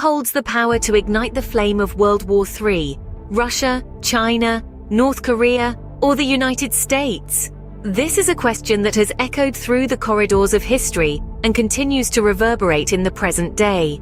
holds the power to ignite the flame of World War III? Russia, China, North Korea, or the United States? This is a question that has echoed through the corridors of history and continues to reverberate in the present day.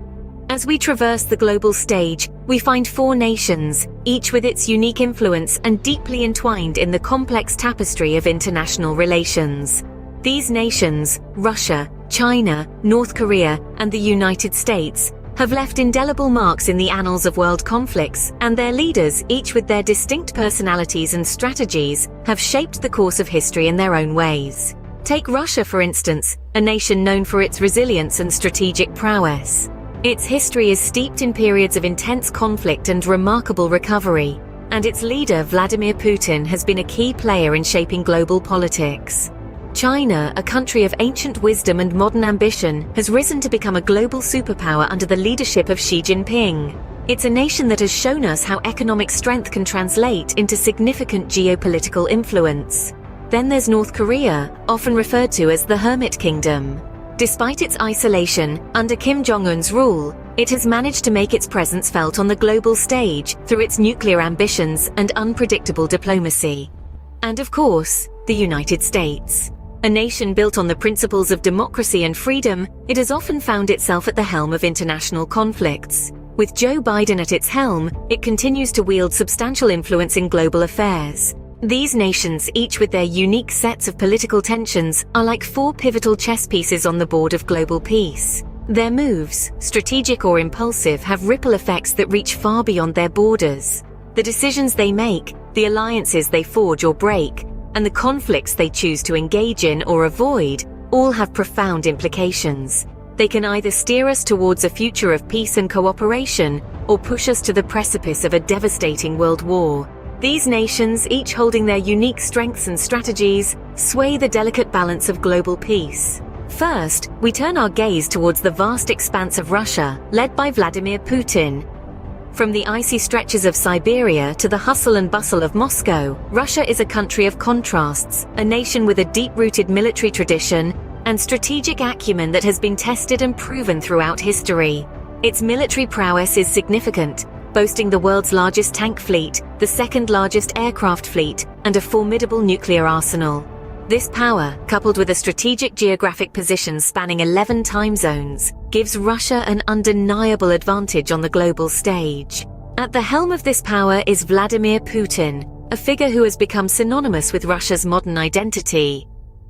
As we traverse the global stage, we find four nations, each with its unique influence and deeply entwined in the complex tapestry of international relations. These nations, Russia, China, North Korea, and the United States, have left indelible marks in the annals of world conflicts, and their leaders, each with their distinct personalities and strategies, have shaped the course of history in their own ways. Take Russia, for instance, a nation known for its resilience and strategic prowess. Its history is steeped in periods of intense conflict and remarkable recovery, and its leader, Vladimir Putin, has been a key player in shaping global politics. China, a country of ancient wisdom and modern ambition, has risen to become a global superpower under the leadership of Xi Jinping. It's a nation that has shown us how economic strength can translate into significant geopolitical influence. Then there's North Korea, often referred to as the Hermit Kingdom. Despite its isolation, under Kim Jong-un's rule, it has managed to make its presence felt on the global stage through its nuclear ambitions and unpredictable diplomacy. And of course, the United States. A nation built on the principles of democracy and freedom, it has often found itself at the helm of international conflicts. With Joe Biden at its helm, it continues to wield substantial influence in global affairs. These nations, each with their unique sets of political tensions, are like four pivotal chess pieces on the board of global peace. Their moves, strategic or impulsive, have ripple effects that reach far beyond their borders. The decisions they make, the alliances they forge or break, and the conflicts they choose to engage in or avoid, all have profound implications. They can either steer us towards a future of peace and cooperation, or push us to the precipice of a devastating world war. These nations, each holding their unique strengths and strategies, sway the delicate balance of global peace. First, we turn our gaze towards the vast expanse of Russia, led by Vladimir Putin. From the icy stretches of Siberia to the hustle and bustle of Moscow, Russia is a country of contrasts, a nation with a deep-rooted military tradition and strategic acumen that has been tested and proven throughout history. Its military prowess is significant, boasting the world's largest tank fleet, the second-largest aircraft fleet, and a formidable nuclear arsenal. This power, coupled with a strategic geographic position spanning 11 time zones, gives Russia an undeniable advantage on the global stage. At the helm of this power is Vladimir Putin, a figure who has become synonymous with Russia's modern identity.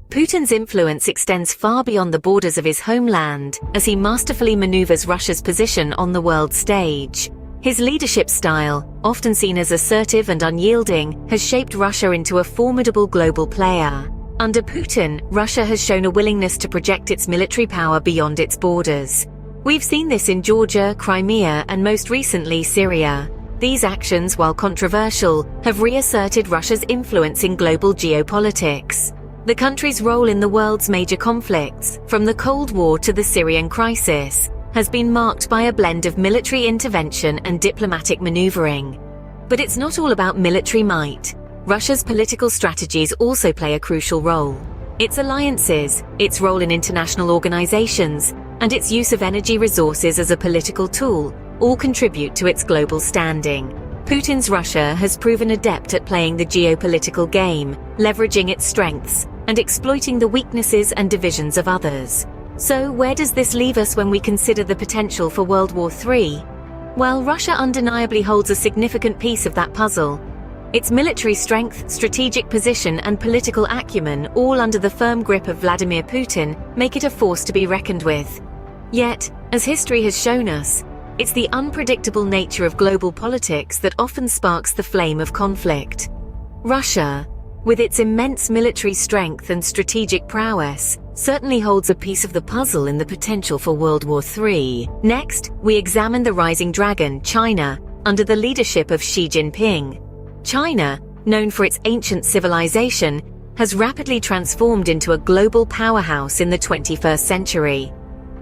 Putin's influence extends far beyond the borders of his homeland, as he masterfully maneuvers Russia's position on the world stage. His leadership style, often seen as assertive and unyielding, has shaped Russia into a formidable global player. Under Putin, Russia has shown a willingness to project its military power beyond its borders. We've seen this in Georgia, Crimea, and most recently Syria. These actions, while controversial, have reasserted Russia's influence in global geopolitics. The country's role in the world's major conflicts, from the Cold War to the Syrian crisis, has been marked by a blend of military intervention and diplomatic maneuvering. But it's not all about military might. Russia's political strategies also play a crucial role. Its alliances, its role in international organizations, and its use of energy resources as a political tool all contribute to its global standing. Putin's Russia has proven adept at playing the geopolitical game, leveraging its strengths and exploiting the weaknesses and divisions of others. So where does this leave us when we consider the potential for World War III? Well, Russia undeniably holds a significant piece of that puzzle. Its military strength, strategic position, and political acumen, all under the firm grip of Vladimir Putin, make it a force to be reckoned with. Yet, as history has shown us, it's the unpredictable nature of global politics that often sparks the flame of conflict. Russia, with its immense military strength and strategic prowess, certainly holds a piece of the puzzle in the potential for World War III. Next, we examine the rising dragon, China, under the leadership of Xi Jinping. China, known for its ancient civilization, has rapidly transformed into a global powerhouse in the 21st century.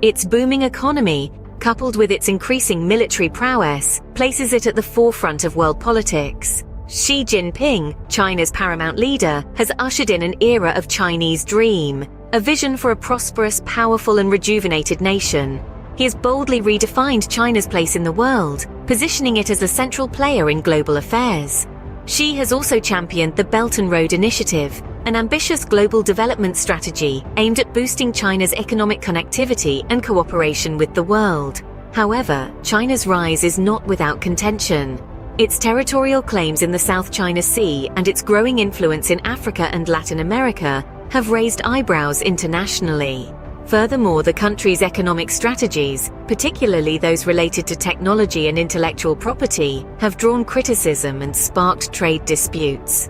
Its booming economy, coupled with its increasing military prowess, places it at the forefront of world politics. Xi Jinping, China's paramount leader, has ushered in an era of Chinese dream, a vision for a prosperous, powerful, and rejuvenated nation. He has boldly redefined China's place in the world, positioning it as a central player in global affairs. Xi has also championed the Belt and Road Initiative, an ambitious global development strategy aimed at boosting China's economic connectivity and cooperation with the world. However, China's rise is not without contention. Its territorial claims in the South China Sea and its growing influence in Africa and Latin America have raised eyebrows internationally. Furthermore, the country's economic strategies, particularly those related to technology and intellectual property, have drawn criticism and sparked trade disputes.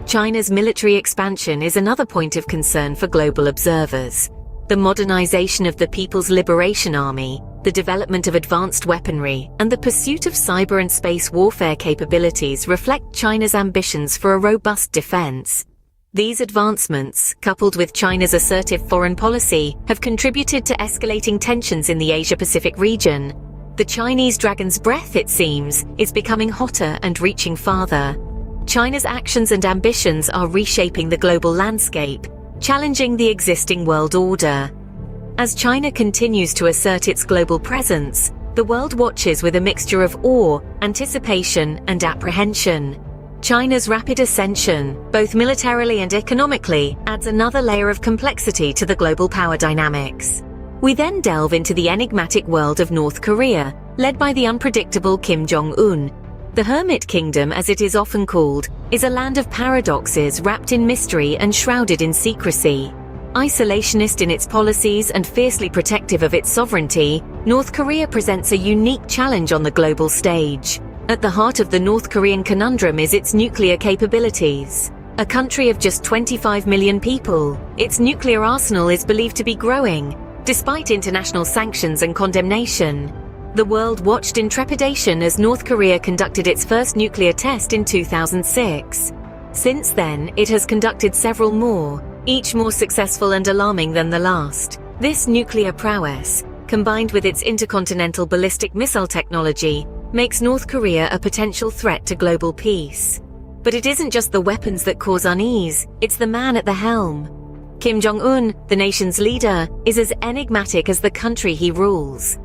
China's military expansion is another point of concern for global observers. The modernization of the People's Liberation Army, the development of advanced weaponry, and the pursuit of cyber and space warfare capabilities reflect China's ambitions for a robust defense. These advancements, coupled with China's assertive foreign policy, have contributed to escalating tensions in the Asia-Pacific region. The Chinese dragon's breath, it seems, is becoming hotter and reaching farther. China's actions and ambitions are reshaping the global landscape, challenging the existing world order. As China continues to assert its global presence, the world watches with a mixture of awe, anticipation, and apprehension. China's rapid ascension, both militarily and economically, adds another layer of complexity to the global power dynamics. We then delve into the enigmatic world of North Korea, led by the unpredictable Kim Jong-un. The Hermit Kingdom, as it is often called, is a land of paradoxes wrapped in mystery and shrouded in secrecy. Isolationist in its policies and fiercely protective of its sovereignty, North Korea presents a unique challenge on the global stage. At the heart of the North Korean conundrum is its nuclear capabilities. A country of just 25 million people, its nuclear arsenal is believed to be growing, despite international sanctions and condemnation. The world watched in trepidation as North Korea conducted its first nuclear test in 2006. Since then, it has conducted several more, each more successful and alarming than the last. This nuclear prowess, combined with its intercontinental ballistic missile technology, makes North Korea a potential threat to global peace. But it isn't just the weapons that cause unease, it's the man at the helm. Kim Jong-un, the nation's leader, is as enigmatic as the country he rules.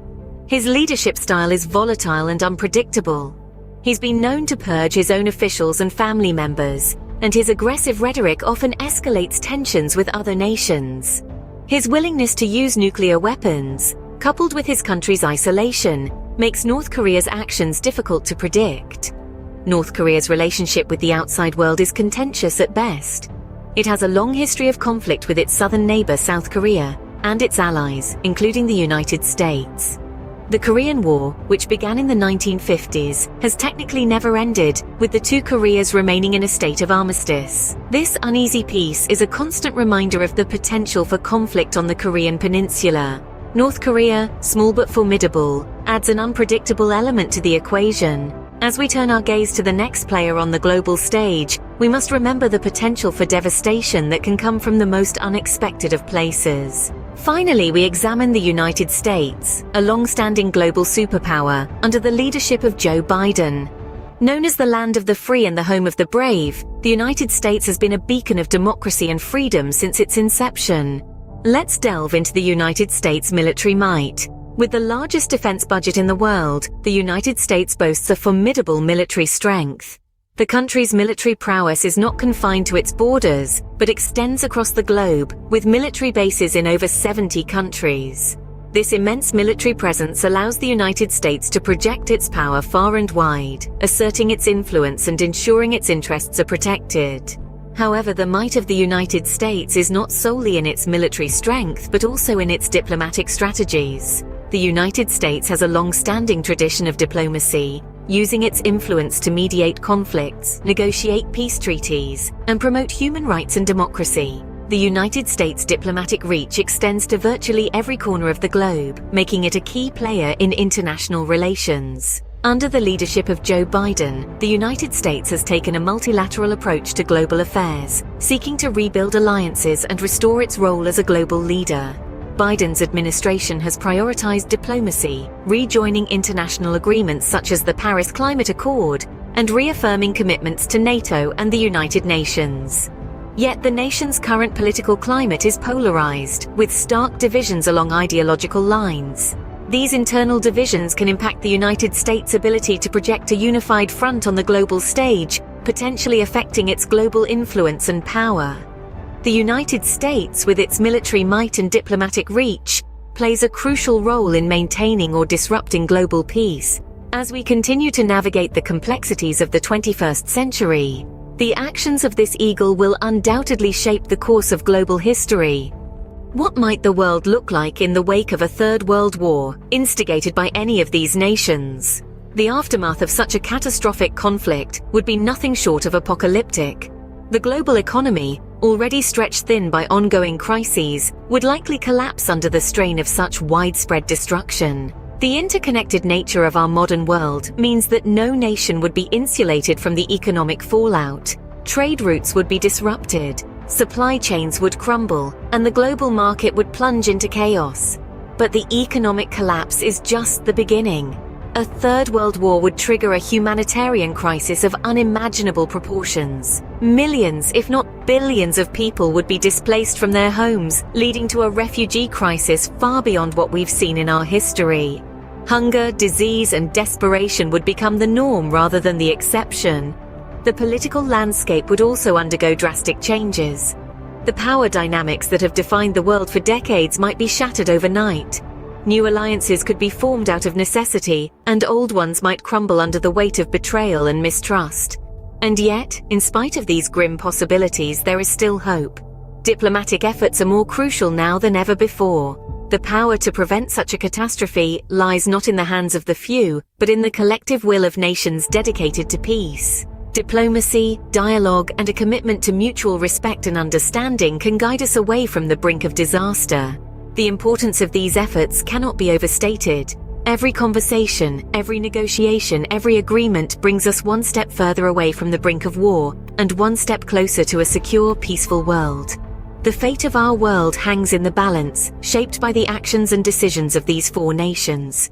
His leadership style is volatile and unpredictable. He's been known to purge his own officials and family members, and his aggressive rhetoric often escalates tensions with other nations. His willingness to use nuclear weapons, coupled with his country's isolation, makes North Korea's actions difficult to predict. North Korea's relationship with the outside world is contentious at best. It has a long history of conflict with its southern neighbor South Korea and its allies, including the United States. The Korean War, which began in the 1950s, has technically never ended, with the two Koreas remaining in a state of armistice. This uneasy peace is a constant reminder of the potential for conflict on the Korean peninsula. North Korea, small but formidable, adds an unpredictable element to the equation. As we turn our gaze to the next player on the global stage, we must remember the potential for devastation that can come from the most unexpected of places. Finally, we examine the United States, a long-standing global superpower, under the leadership of Joe Biden. Known as the land of the free and the home of the brave, the United States has been a beacon of democracy and freedom since its inception. Let's delve into the United States military might. With the largest defense budget in the world, the United States boasts a formidable military strength. The country's military prowess is not confined to its borders, but extends across the globe, with military bases in over 70 countries. This immense military presence allows the United States to project its power far and wide, asserting its influence and ensuring its interests are protected. However, the might of the United States is not solely in its military strength, but also in its diplomatic strategies. The United States has a long-standing tradition of diplomacy, using its influence to mediate conflicts, negotiate peace treaties, and promote human rights and democracy. The United States' diplomatic reach extends to virtually every corner of the globe, making it a key player in international relations. Under the leadership of Joe Biden, the United States has taken a multilateral approach to global affairs, seeking to rebuild alliances and restore its role as a global leader. Biden's administration has prioritized diplomacy, rejoining international agreements such as the Paris Climate Accord, and reaffirming commitments to NATO and the United Nations. Yet the nation's current political climate is polarized, with stark divisions along ideological lines. These internal divisions can impact the United States' ability to project a unified front on the global stage, potentially affecting its global influence and power. The United States, with its military might and diplomatic reach, plays a crucial role in maintaining or disrupting global peace. As we continue to navigate the complexities of the 21st century, the actions of this eagle will undoubtedly shape the course of global history. What might the world look like in the wake of a Third World War, instigated by any of these nations? The aftermath of such a catastrophic conflict would be nothing short of apocalyptic. The global economy, already stretched thin by ongoing crises, would likely collapse under the strain of such widespread destruction. The interconnected nature of our modern world means that no nation would be insulated from the economic fallout. Trade routes would be disrupted, supply chains would crumble, and the global market would plunge into chaos. But the economic collapse is just the beginning. A Third World War would trigger a humanitarian crisis of unimaginable proportions. Millions, if not billions of people would be displaced from their homes, leading to a refugee crisis far beyond what we've seen in our history. Hunger, disease, and desperation would become the norm rather than the exception. The political landscape would also undergo drastic changes. The power dynamics that have defined the world for decades might be shattered overnight. New alliances could be formed out of necessity, and old ones might crumble under the weight of betrayal and mistrust. And yet, in spite of these grim possibilities, there is still hope. Diplomatic efforts are more crucial now than ever before. The power to prevent such a catastrophe lies not in the hands of the few, but in the collective will of nations dedicated to peace. Diplomacy, dialogue, and a commitment to mutual respect and understanding can guide us away from the brink of disaster. The importance of these efforts cannot be overstated. Every conversation, every negotiation, every agreement brings us one step further away from the brink of war, and one step closer to a secure, peaceful world. The fate of our world hangs in the balance, shaped by the actions and decisions of these four nations.